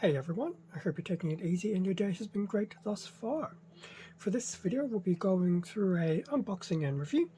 Hey everyone, I hope you're taking it easy and your day has been great thus far. For this video we'll be going through a unboxing and review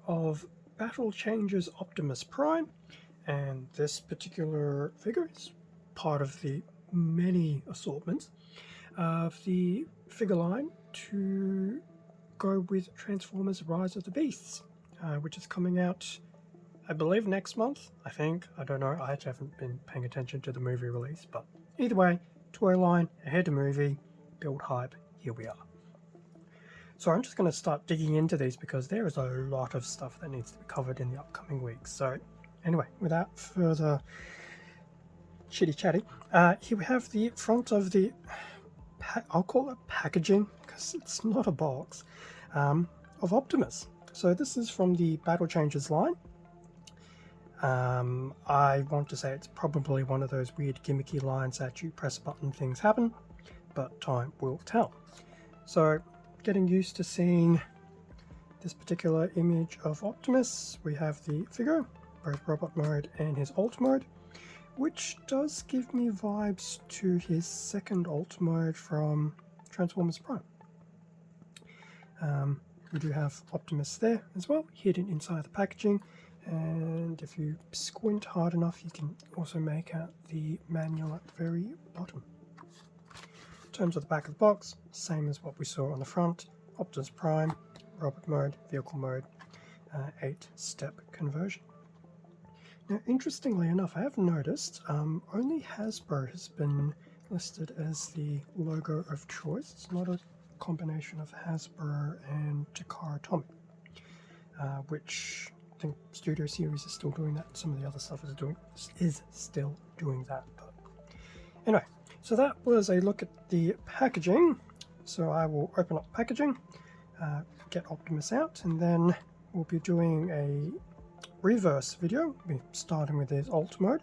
of Battle Changer's Optimus Prime, and this particular figure is part of the many assortments of the figure line to go with Transformers Rise of the Beasts, which is coming out I believe next month, I don't know, I haven't been paying attention to the movie release, but either way, toy line, ahead of movie, build hype, here we are. So I'm just going to start digging into these because there is a lot of stuff that needs to be covered in the upcoming weeks. So anyway, without further chitty chatty, here we have the front of the, I'll call it packaging because it's not a box, of Optimus. So this is from the Battle Changers line. I want to say it's probably one of those weird gimmicky lines that you press a button, things happen, but time will tell. So getting used to seeing this particular image of Optimus, we have the figure, both robot mode and his alt mode, which does give me vibes to his second alt mode from Transformers Prime. We do have Optimus there as well, hidden inside the packaging. And if you squint hard enough, you can also make out the manual at the very bottom. In terms of the back of the box, same as what we saw on the front. Optimus Prime, robot mode, vehicle mode, 8-step conversion. Now, interestingly enough, I have noticed only Hasbro has been listed as the logo of choice. It's not a combination of Hasbro and Takara Tomy, which I think Studio Series is still doing that. Some of the other stuff is still doing that. But anyway, so that was a look at the packaging. So I will open up packaging, get Optimus out, and then we'll be doing a reverse video. We'll be starting with his alt mode,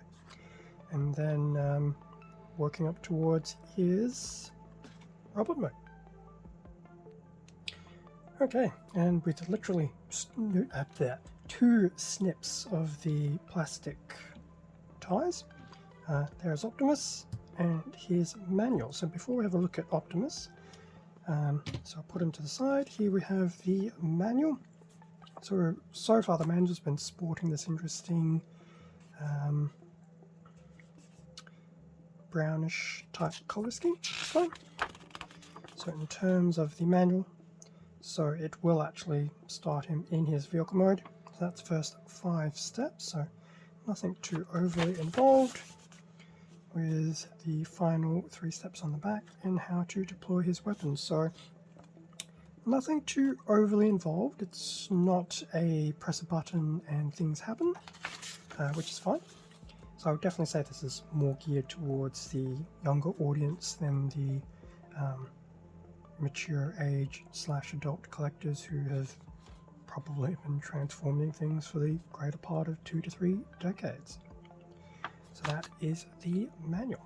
and then working up towards his robot mode. Okay, and with literally at that 2 snips of the plastic ties, there's Optimus and his manual. So before we have a look at Optimus, so I'll put him to the side. Here we have the manual. So far the manual's been sporting this interesting brownish type color scheme. Fine. So in terms of the manual, so it will actually start him in his vehicle mode. So that's the first 5 steps, so nothing too overly involved, with the final 3 steps on the back and how to deploy his weapons. So nothing too overly involved. It's not a press a button and things happen, which is fine. So I would definitely say this is more geared towards the younger audience than the mature age / adult collectors who have probably been transforming things for the greater part of 2 to 3 decades. So that is the manual.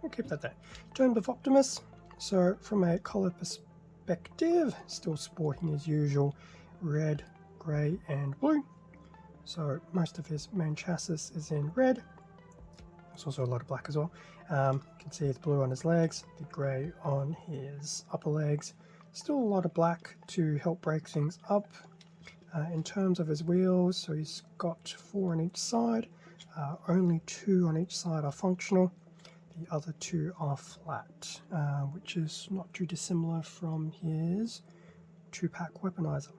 We'll keep that there. In terms of Optimus, so from a color perspective, still sporting his usual red, grey and blue. So most of his main chassis is in red. There's also a lot of black as well. You can see the blue on his legs, the grey on his upper legs. Still a lot of black to help break things up. In terms of his wheels, so he's got 4 on each side. Only 2 on each side are functional. The other 2 are flat, which is not too dissimilar from his 2-pack weaponizer,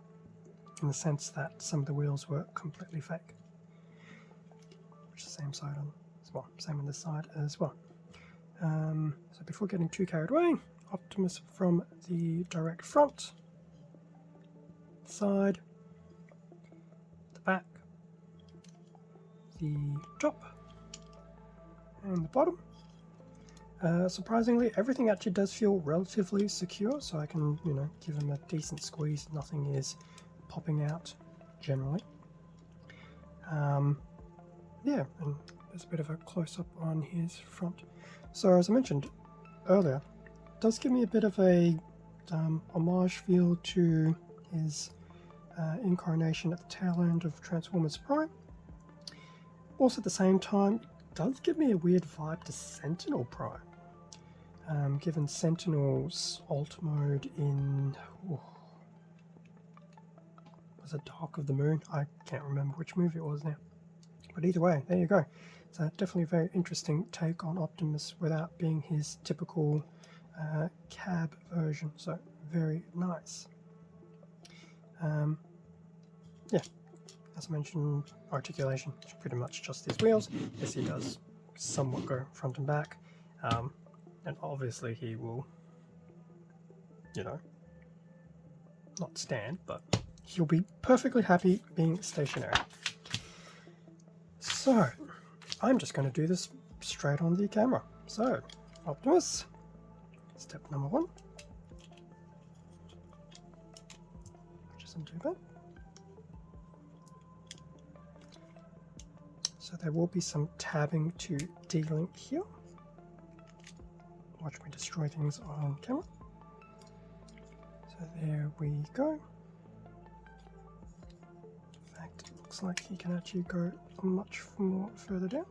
in the sense that some of the wheels were completely fake. Which is the same side on as well, same on this side as well. So before getting too carried away, Optimus from the direct front, side, the back, the top, and the bottom. Surprisingly, everything actually does feel relatively secure, so I can, give him a decent squeeze. Nothing is popping out generally. Yeah, and there's a bit of a close-up on his front. So as I mentioned earlier, it does give me a bit of a homage feel to his incarnation at the tail end of Transformers Prime. Also at the same time, it does give me a weird vibe to Sentinel Prime. Given Sentinel's alt mode in... was it Dark of the Moon? I can't remember which movie it was now. But either way, there you go. So definitely a very interesting take on Optimus without being his typical cab version. So very nice. Yeah, as I mentioned, articulation is pretty much just his wheels. Yes, he does somewhat go front and back. And obviously he will, you know, not stand, but he'll be perfectly happy being stationary. So, I'm just going to do this straight on the camera. So, Optimus, step number 1, which isn't too bad. So there will be some tabbing to de-link here. Watch me destroy things on camera. So there we go. In fact, it looks like he can actually go much more further down.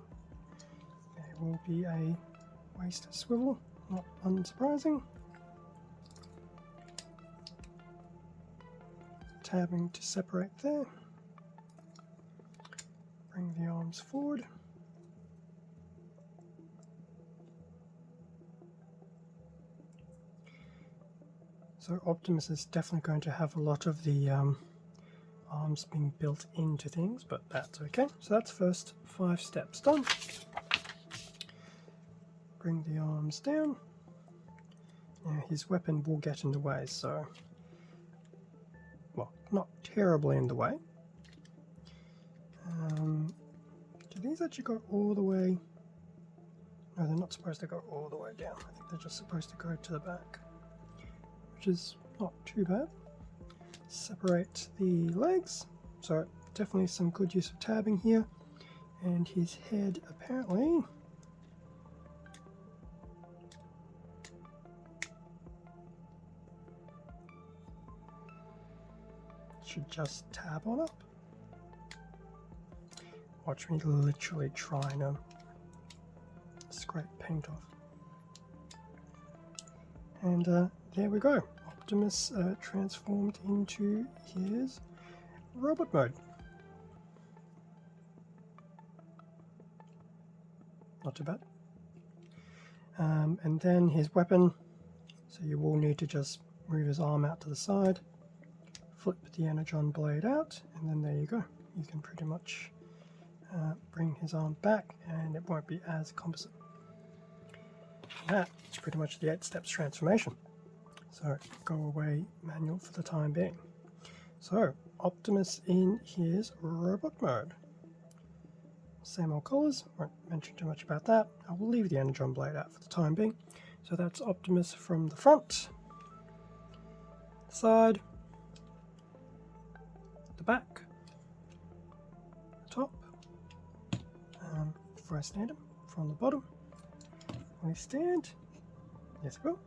There will be a waist swivel, not unsurprising. Tabbing to separate there. Bring the arms forward. So Optimus is definitely going to have a lot of the arms being built into things, but that's okay. So that's first 5 steps done. Bring the arms down. Now his weapon will get in the way, so, well, not terribly in the way. Do these actually go all the way? No, they're not supposed to go all the way down. I think they're just supposed to go to the back, which is not too bad. Separate the legs, so definitely some good use of tabbing here. And his head apparently should just tab on up. Watch me literally trying to scrape paint off. And there we go. Optimus transformed into his robot mode. Not too bad. And then his weapon. So you will need to just move his arm out to the side, flip the energon blade out, and then there you go. You can pretty much bring his arm back and it won't be as composite. That is pretty much the 8 steps transformation. So go away manual for the time being. So Optimus in his robot mode. Same old colours, won't mention too much about that. I will leave the energon blade out for the time being. So that's Optimus from the front, side, the back, the top. Before I stand him, from the bottom. Will he stand? Yes, he will.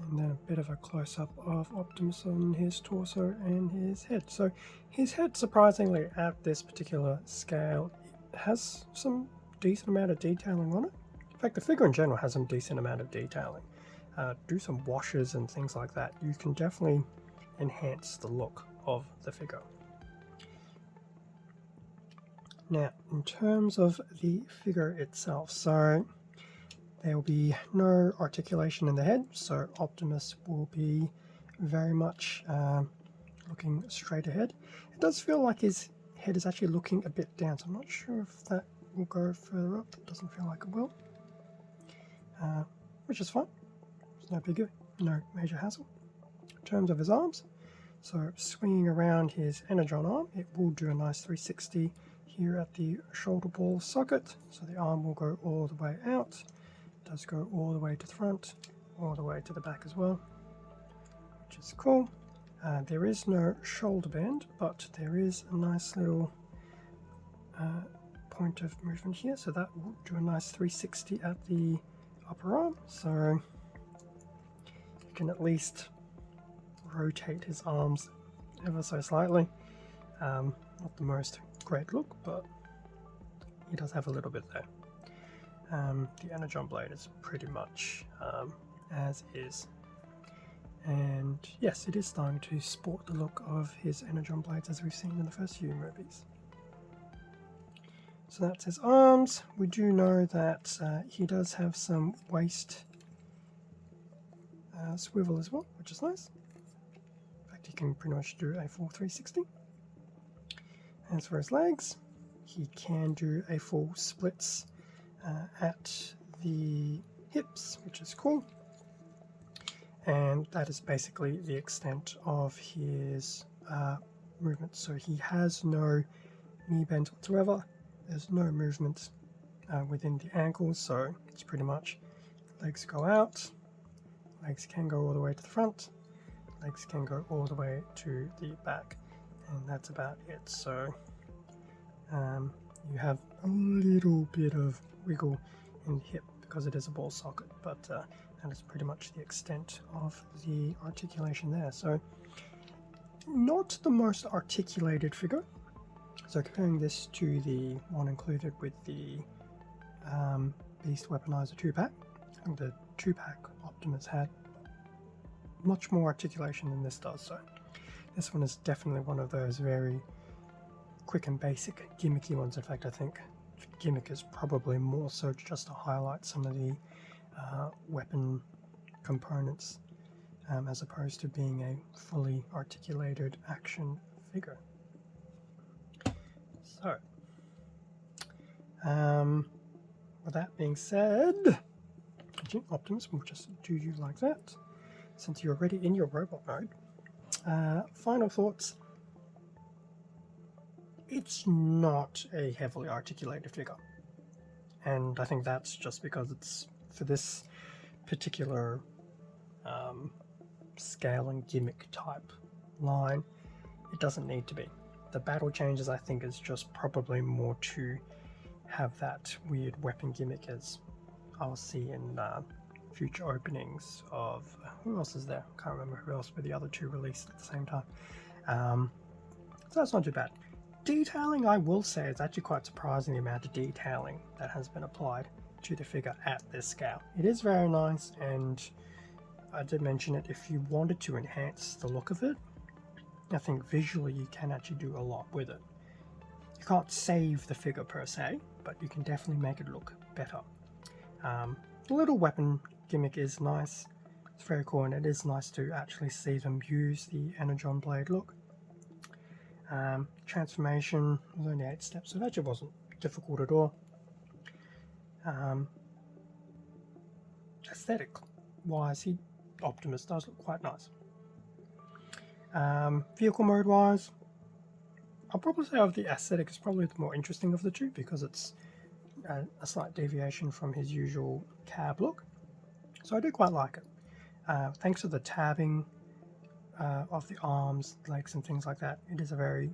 And then a bit of a close-up of Optimus on his torso and his head. So his head, surprisingly, at this particular scale, has some decent amount of detailing on it. In fact, the figure in general has some decent amount of detailing. Do some washes and things like that. You can definitely enhance the look of the figure. Now, in terms of the figure itself, so there will be no articulation in the head, so Optimus will be very much looking straight ahead. It does feel like his head is actually looking a bit down, so I'm not sure if that will go further up. It doesn't feel like it will, which is fine. It's no biggie, no major hassle. In terms of his arms, so swinging around his energon arm, it will do a nice 360 here at the shoulder ball socket, so the arm will go all the way out. It does go all the way to the front, all the way to the back as well, which is cool. There is no shoulder band, but there is a nice little point of movement here, so that will do a nice 360 at the upper arm, so you can at least rotate his arms ever so slightly. Not the most great look, but he does have a little bit there. The Energon blade is pretty much as is. And yes, it is starting to sport the look of his Energon blades as we've seen in the first few movies. So that's his arms. We do know that he does have some waist swivel as well, which is nice. In fact, he can pretty much do a full 360. As for his legs, he can do a full splits at the hips, which is cool. And that is basically the extent of his movement. So he has no knee bend whatsoever. There's no movement within the ankles, so it's pretty much legs go out, legs can go all the way to the front, legs can go all the way to the back, and that's about it. So you have a little bit of wiggle in the hip because it is a ball socket, but that is pretty much the extent of the articulation there. So not the most articulated figure. So comparing this to the one included with the Beast Weaponizer 2-pack, I think the 2-pack Optimus had much more articulation than this does. So this one is definitely one of those very quick and basic gimmicky ones. In fact, I think gimmick is probably more so just to highlight some of the weapon components as opposed to being a fully articulated action figure. So, with that being said, Optimus, we'll just do you like that, since you're already in your robot mode. Final thoughts. It's not a heavily articulated figure, and I think that's just because it's, for this particular scale and gimmick type line, it doesn't need to be. The battle changes, I think, is just probably more to have that weird weapon gimmick, as I'll see in future openings of, who else is there? Can't remember who else, but the other two released at the same time. So that's not too bad. Detailing, I will say, is actually quite surprising the amount of detailing that has been applied to the figure at this scale. It is very nice, and I did mention it, if you wanted to enhance the look of it, I think visually you can actually do a lot with it. You can't save the figure per se, but you can definitely make it look better. The little weapon gimmick is nice. It's very cool, and it is nice to actually see them use the Energon blade look. Transformation was only 8 steps, so that actually wasn't difficult at all. Aesthetic wise, Optimus does look quite nice. Vehicle mode wise, I'll probably say of the aesthetic is probably the more interesting of the two, because it's a slight deviation from his usual cab look. So I do quite like it. Thanks to the tabbing of the arms, legs and things like that, it is a very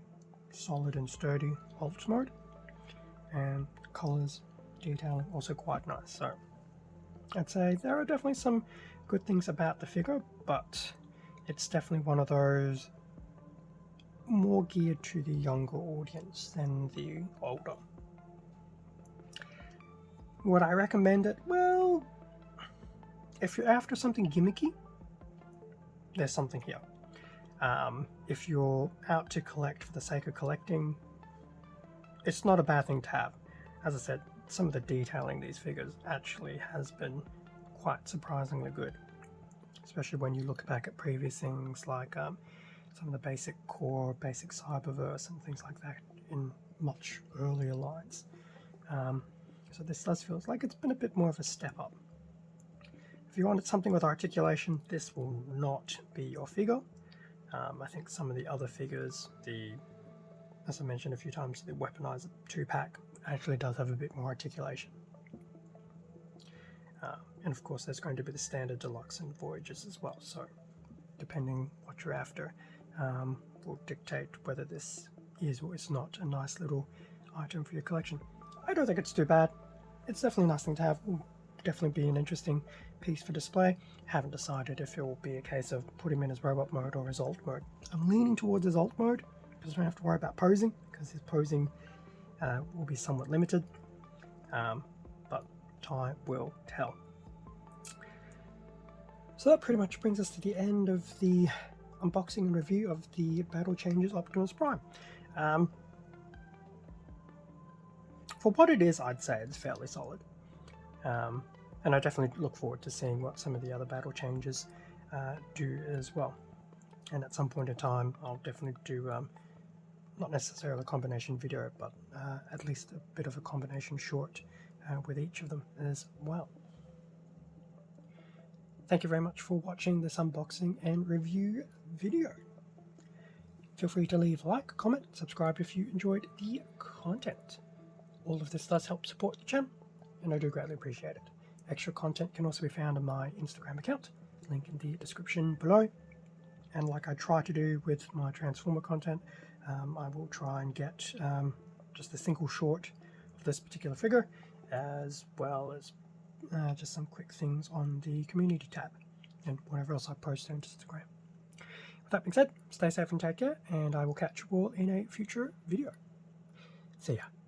solid and sturdy alt mode, and colors, detailing also quite nice. So I'd say there are definitely some good things about the figure, but it's definitely one of those more geared to the younger audience than the older. Would I recommend it? Well, if you're after something gimmicky, there's something here. If you're out to collect for the sake of collecting, it's not a bad thing to have. As I said, some of the detailing these figures actually has been quite surprisingly good, especially when you look back at previous things like some of the basic core, basic Cyberverse and things like that in much earlier lines. So this does feel like it's been a bit more of a step up. If you wanted something with articulation, this will not be your figure. I think some of the other figures, as I mentioned a few times, the Weaponizer 2-pack actually does have a bit more articulation. And of course there's going to be the standard deluxe and voyages as well, so depending what you're after will dictate whether this is or is not a nice little item for your collection. I don't think it's too bad. It's definitely a nice thing to have. Will definitely be an interesting piece for display. Haven't decided if it will be a case of putting him in his robot mode or his alt mode. I'm leaning towards his alt mode because I don't have to worry about posing, because his posing will be somewhat limited, but time will tell. So that pretty much brings us to the end of the unboxing and review of the Battle Changes Optimus Prime. For what it is, I'd say it's fairly solid. And I definitely look forward to seeing what some of the other Battle Changes do as well. And at some point in time, I'll definitely do, not necessarily a combination video, but at least a bit of a combination short with each of them as well. Thank you very much for watching this unboxing and review video. Feel free to leave a like, comment, subscribe if you enjoyed the content. All of this does help support the channel, and I do greatly appreciate it. Extra content can also be found on my Instagram account, link in the description below. And like I try to do with my Transformer content, I will try and get just a single short of this particular figure, as well as just some quick things on the community tab and whatever else I post on Instagram. With that being said, stay safe and take care, and I will catch you all in a future video. See ya.